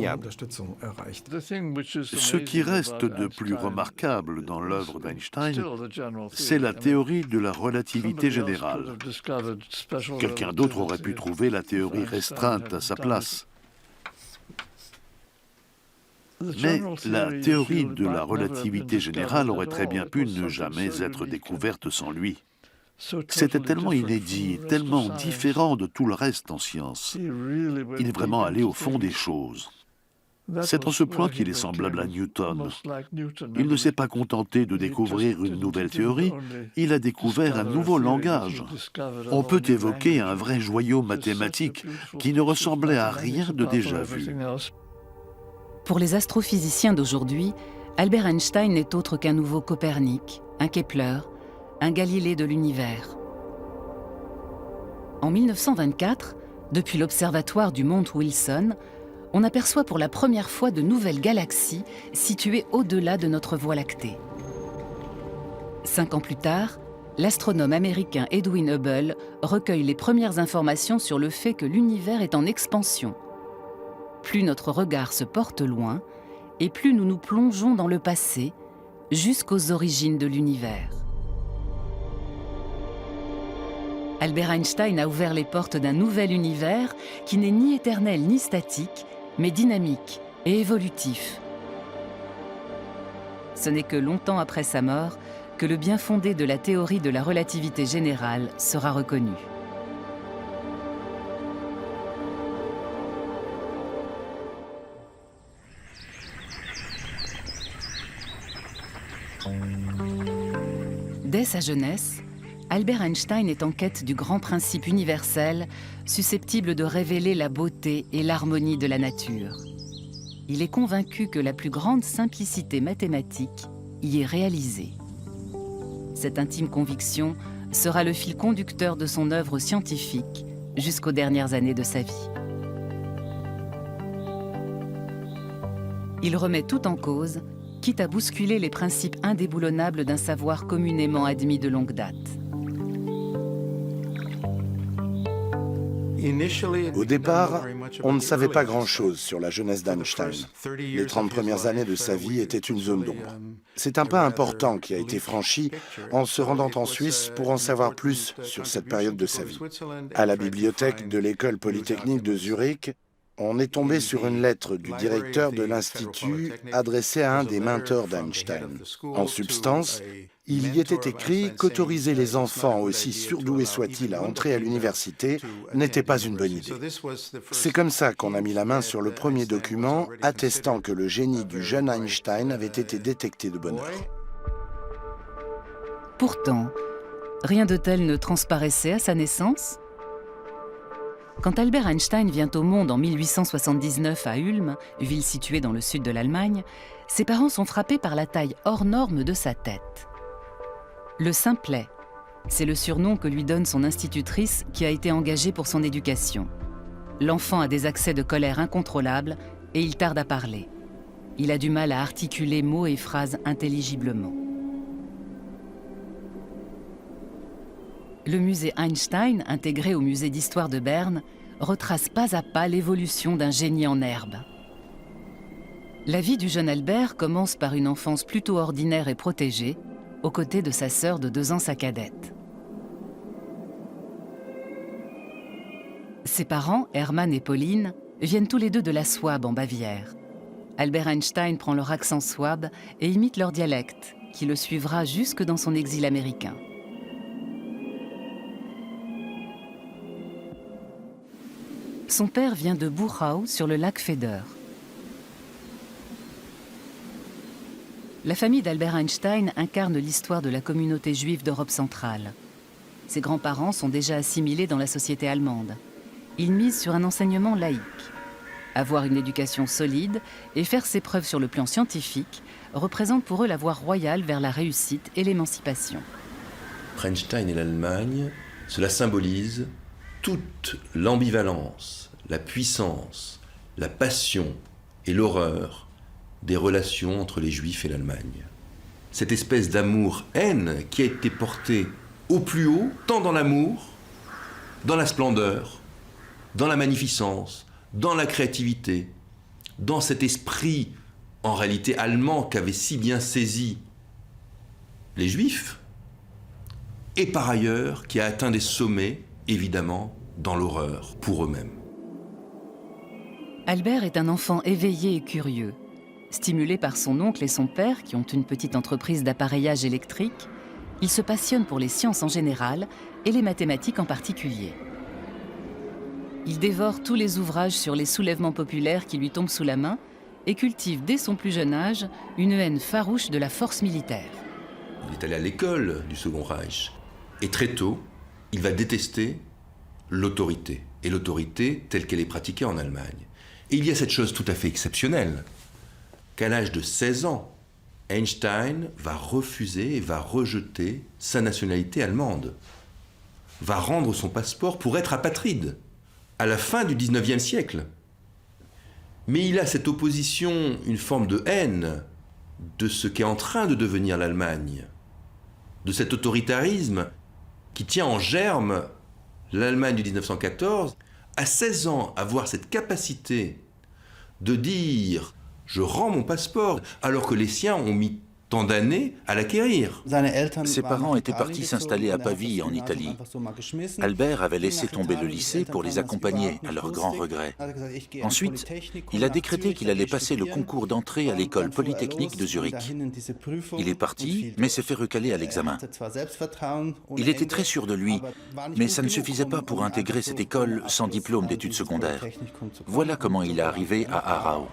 indéniable. Ce qui reste de plus remarquable dans l'œuvre d'Einstein, c'est la théorie de la relativité générale. Quelqu'un d'autre aurait pu trouver la théorie restreinte à sa place. Mais la théorie de la relativité générale aurait très bien pu ne jamais être découverte sans lui. C'était tellement inédit, tellement différent de tout le reste en science. Il est vraiment allé au fond des choses. C'est en ce point qu'il est semblable à Newton. Il ne s'est pas contenté de découvrir une nouvelle théorie, il a découvert un nouveau langage. On peut évoquer un vrai joyau mathématique qui ne ressemblait à rien de déjà vu. Pour les astrophysiciens d'aujourd'hui, Albert Einstein n'est autre qu'un nouveau Copernic, un Kepler, un Galilée de l'univers. En 1924, depuis l'observatoire du Mont Wilson, on aperçoit pour la première fois de nouvelles galaxies situées au-delà de notre Voie lactée. 5 ans plus tard, l'astronome américain Edwin Hubble recueille les premières informations sur le fait que l'univers est en expansion. Plus notre regard se porte loin, et plus nous nous plongeons dans le passé, jusqu'aux origines de l'univers. Albert Einstein a ouvert les portes d'un nouvel univers qui n'est ni éternel ni statique, mais dynamique et évolutif. Ce n'est que longtemps après sa mort que le bien fondé de la théorie de la relativité générale sera reconnu. Dès sa jeunesse, Albert Einstein est en quête du grand principe universel susceptible de révéler la beauté et l'harmonie de la nature. Il est convaincu que la plus grande simplicité mathématique y est réalisée. Cette intime conviction sera le fil conducteur de son œuvre scientifique jusqu'aux dernières années de sa vie. Il remet tout en cause, quitte à bousculer les principes indéboulonnables d'un savoir communément admis de longue date. Au départ, on ne savait pas grand-chose sur la jeunesse d'Einstein. Les 30 premières années de sa vie étaient une zone d'ombre. C'est un pas important qui a été franchi en se rendant en Suisse pour en savoir plus sur cette période de sa vie. À la bibliothèque de l'école polytechnique de Zurich, on est tombé sur une lettre du directeur de l'Institut adressée à un des mentors d'Einstein. En substance, il y était écrit qu'autoriser les enfants, aussi surdoués soient-ils, à entrer à l'université n'était pas une bonne idée. C'est comme ça qu'on a mis la main sur le premier document attestant que le génie du jeune Einstein avait été détecté de bonne heure. Pourtant, rien de tel ne transparaissait à sa naissance. Quand Albert Einstein vient au monde en 1879 à Ulm, ville située dans le sud de l'Allemagne, ses parents sont frappés par la taille hors norme de sa tête. Le simplet, c'est le surnom que lui donne son institutrice qui a été engagée pour son éducation. L'enfant a des accès de colère incontrôlables et il tarde à parler. Il a du mal à articuler mots et phrases intelligiblement. Le musée Einstein, intégré au musée d'histoire de Berne, retrace pas à pas l'évolution d'un génie en herbe. La vie du jeune Albert commence par une enfance plutôt ordinaire et protégée, aux côtés de sa sœur de 2 ans, sa cadette. Ses parents, Hermann et Pauline, viennent tous les deux de la Souabe en Bavière. Albert Einstein prend leur accent souabe et imite leur dialecte, qui le suivra jusque dans son exil américain. Son père vient de Buchau, sur le lac Feder. La famille d'Albert Einstein incarne l'histoire de la communauté juive d'Europe centrale. Ses grands-parents sont déjà assimilés dans la société allemande. Ils misent sur un enseignement laïque. Avoir une éducation solide et faire ses preuves sur le plan scientifique représente pour eux la voie royale vers la réussite et l'émancipation. Pour Einstein et l'Allemagne, cela symbolise toute l'ambivalence, la puissance, la passion et l'horreur des relations entre les Juifs et l'Allemagne. Cette espèce d'amour-haine qui a été portée au plus haut, tant dans l'amour, dans la splendeur, dans la magnificence, dans la créativité, dans cet esprit, en réalité allemand, qu'avaient si bien saisi les Juifs, et par ailleurs qui a atteint des sommets, évidemment, dans l'horreur pour eux-mêmes. Albert est un enfant éveillé et curieux. Stimulé par son oncle et son père, qui ont une petite entreprise d'appareillage électrique, il se passionne pour les sciences en général et les mathématiques en particulier. Il dévore tous les ouvrages sur les soulèvements populaires qui lui tombent sous la main et cultive dès son plus jeune âge une haine farouche de la force militaire. Il est allé à l'école du Second Reich et très tôt, il va détester l'autorité, et l'autorité telle qu'elle est pratiquée en Allemagne. Et il y a cette chose tout à fait exceptionnelle, qu'à l'âge de 16 ans, Einstein va refuser et va rejeter sa nationalité allemande, va rendre son passeport pour être apatride, à la fin du 19e siècle. Mais il a cette opposition, une forme de haine de ce qu'est en train de devenir l'Allemagne, de cet autoritarisme qui tient en germe l'Allemagne du 1914, à 16 ans, avoir cette capacité de dire « je rends mon passeport », alors que les siens ont mis tant d'années à l'acquérir. Ses parents étaient partis s'installer à Pavie, en Italie. Albert avait laissé tomber le lycée pour les accompagner, à leur grand regret. Ensuite, il a décrété qu'il allait passer le concours d'entrée à l'école polytechnique de Zurich. Il est parti, mais s'est fait recaler à l'examen. Il était très sûr de lui, mais ça ne suffisait pas pour intégrer cette école sans diplôme d'études secondaires. Voilà comment il est arrivé à Aarau.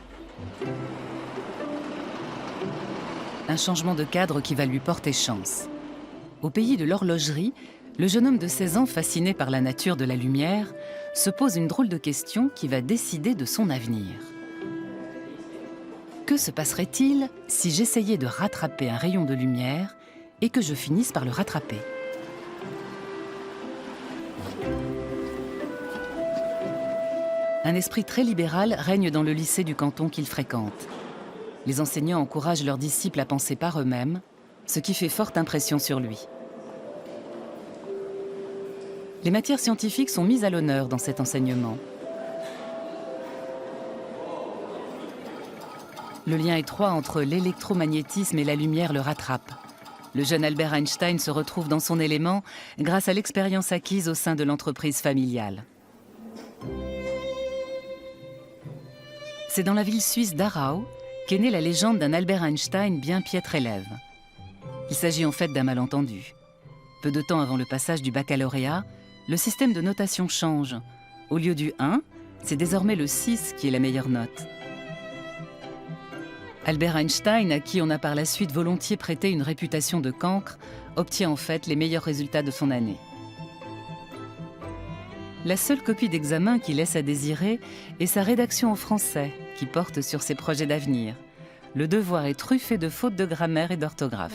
Un changement de cadre qui va lui porter chance. Au pays de l'horlogerie, le jeune homme de 16 ans, fasciné par la nature de la lumière, se pose une drôle de question qui va décider de son avenir. Que se passerait-il si j'essayais de rattraper un rayon de lumière et que je finisse par le rattraper ? Un esprit très libéral règne dans le lycée du canton qu'il fréquente. Les enseignants encouragent leurs disciples à penser par eux-mêmes, ce qui fait forte impression sur lui. Les matières scientifiques sont mises à l'honneur dans cet enseignement. Le lien étroit entre l'électromagnétisme et la lumière le rattrape. Le jeune Albert Einstein se retrouve dans son élément grâce à l'expérience acquise au sein de l'entreprise familiale. C'est dans la ville suisse d'Aarau qu'est née la légende d'un Albert Einstein bien piètre élève. Il s'agit en fait d'un malentendu. Peu de temps avant le passage du baccalauréat, le système de notation change. Au lieu du 1, c'est désormais le 6 qui est la meilleure note. Albert Einstein, à qui on a par la suite volontiers prêté une réputation de cancre, obtient en fait les meilleurs résultats de son année. La seule copie d'examen qui laisse à désirer est sa rédaction en français, qui porte sur ses projets d'avenir. Le devoir est truffé de fautes de grammaire et d'orthographe.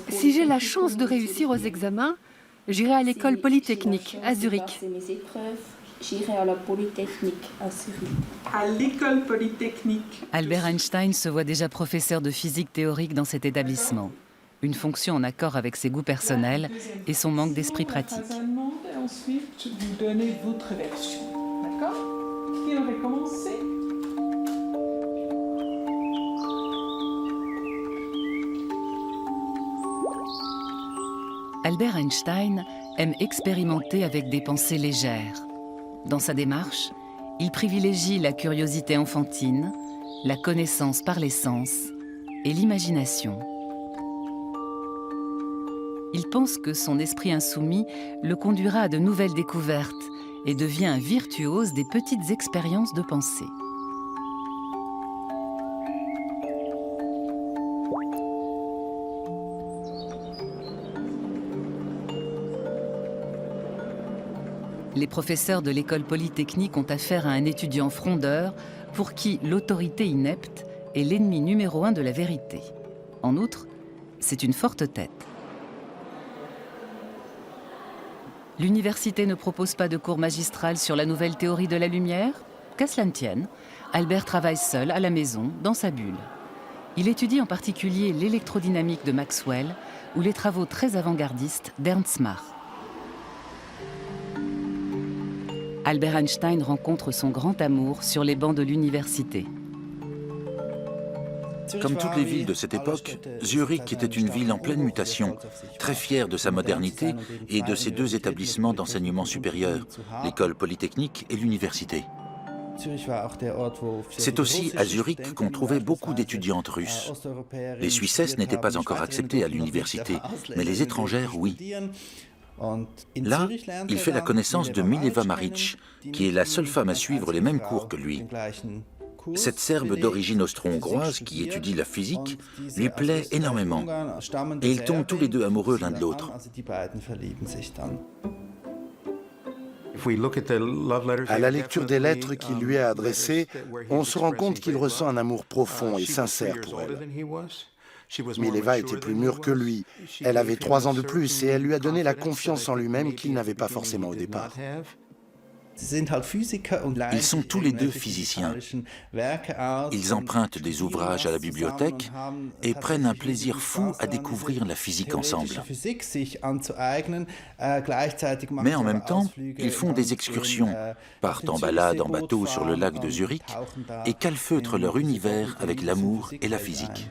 Si j'ai la chance de réussir aux examens, j'irai à l'école polytechnique à Zurich. À l'école polytechnique. Albert Einstein se voit déjà professeur de physique théorique dans cet établissement. Une fonction en accord avec ses goûts personnels et son manque d'esprit pratique. Et ensuite, vous donnez votre version. D'accord ? Qui aurait commencé ? Albert Einstein aime expérimenter avec des pensées légères. Dans sa démarche, il privilégie la curiosité enfantine, la connaissance par les sens et l'imagination. Il pense que son esprit insoumis le conduira à de nouvelles découvertes et devient un virtuose des petites expériences de pensée. Les professeurs de l'école polytechnique ont affaire à un étudiant frondeur pour qui l'autorité inepte est l'ennemi numéro 1 de la vérité. En outre, c'est une forte tête. L'université ne propose pas de cours magistral sur la nouvelle théorie de la lumière ? Qu'à cela ne tienne, Albert travaille seul à la maison, dans sa bulle. Il étudie en particulier l'électrodynamique de Maxwell ou les travaux très avant-gardistes d'Ernst Mach. Albert Einstein rencontre son grand amour sur les bancs de l'université. Comme toutes les villes de cette époque, Zurich était une ville en pleine mutation, très fière de sa modernité et de ses deux établissements d'enseignement supérieur, l'école polytechnique et l'université. C'est aussi à Zurich qu'on trouvait beaucoup d'étudiantes russes. Les Suissesses n'étaient pas encore acceptées à l'université, mais les étrangères, oui. Là, il fait la connaissance de Mileva Maric, qui est la seule femme à suivre les mêmes cours que lui. Cette Serbe d'origine austro-hongroise qui étudie la physique lui plaît énormément et ils tombent tous les deux amoureux l'un de l'autre. À la lecture des lettres qu'il lui a adressées, on se rend compte qu'il ressent un amour profond et sincère pour elle. Mileva était plus mûre que lui. Elle avait 3 ans de plus et elle lui a donné la confiance en lui-même qu'il n'avait pas forcément au départ. Ils sont tous les deux physiciens. Ils empruntent des ouvrages à la bibliothèque et prennent un plaisir fou à découvrir la physique ensemble. Mais en même temps, ils font des excursions, partent en balade en bateau sur le lac de Zurich et calfeutrent leur univers avec l'amour et la physique.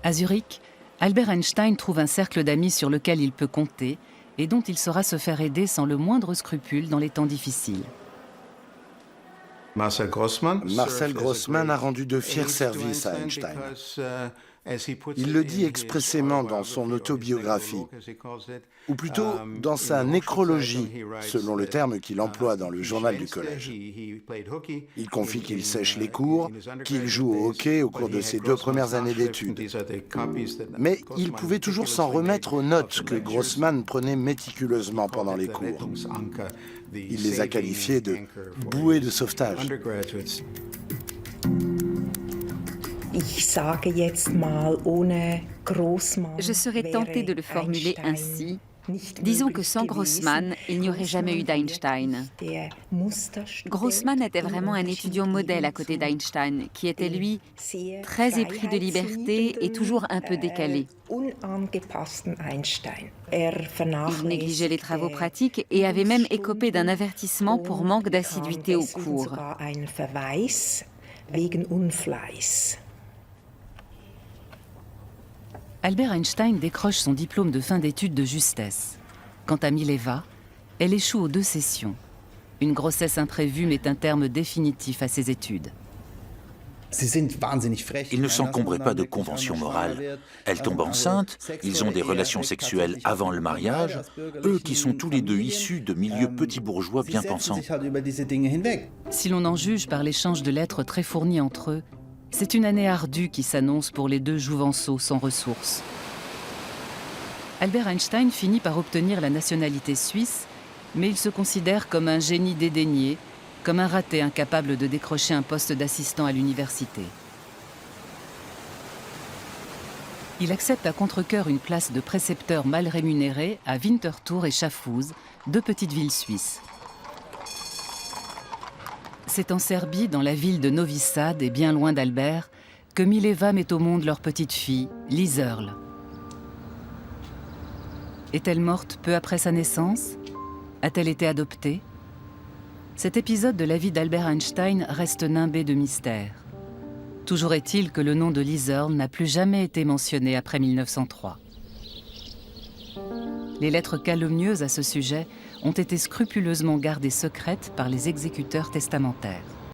À Zurich, Albert Einstein trouve un cercle d'amis sur lequel il peut compter et dont il saura se faire aider sans le moindre scrupule dans les temps difficiles. Marcel Grossman a rendu de fiers services à Einstein. Il le dit expressément dans son autobiographie, ou plutôt dans sa nécrologie, selon le terme qu'il emploie dans le journal du collège. Il confie qu'il sèche les cours, qu'il joue au hockey au cours de ses 2 premières années d'études. Mais il pouvait toujours s'en remettre aux notes que Grossman prenait méticuleusement pendant les cours. Il les a qualifiées de « bouées de sauvetage ». Je serais tentée de le formuler ainsi. Disons que sans Grossman, il n'y aurait jamais eu d'Einstein. Grossman était vraiment un étudiant modèle à côté d'Einstein, qui était, lui, très épris de liberté et toujours un peu décalé. Il négligeait les travaux pratiques et avait même écopé d'un avertissement pour manque d'assiduité aux cours. Albert Einstein décroche son diplôme de fin d'études de justesse. Quant à Mileva, elle échoue aux 2 sessions. Une grossesse imprévue met un terme définitif à ses études. Ils ne s'encombraient pas de conventions morales. Elle tombe enceinte, ils ont des relations sexuelles avant le mariage, eux qui sont tous les deux issus de milieux petits bourgeois bien pensants. Si l'on en juge par l'échange de lettres très fournis entre eux, c'est une année ardue qui s'annonce pour les 2 jouvenceaux sans ressources. Albert Einstein finit par obtenir la nationalité suisse, mais il se considère comme un génie dédaigné, comme un raté incapable de décrocher un poste d'assistant à l'université. Il accepte à contre-cœur une place de précepteur mal rémunéré à Winterthur et Schaffhouse, 2 petites villes suisses. C'est en Serbie, dans la ville de Novi Sad et bien loin d'Albert, que Mileva met au monde leur petite fille, Liesl. Est-elle morte peu après sa naissance? A-t-elle été adoptée? Cet épisode de la vie d'Albert Einstein reste nimbé de mystère. Toujours est-il que le nom de Liesl n'a plus jamais été mentionné après 1903. Les lettres calomnieuses à ce sujet ont été scrupuleusement gardées secrètes par les exécuteurs testamentaires.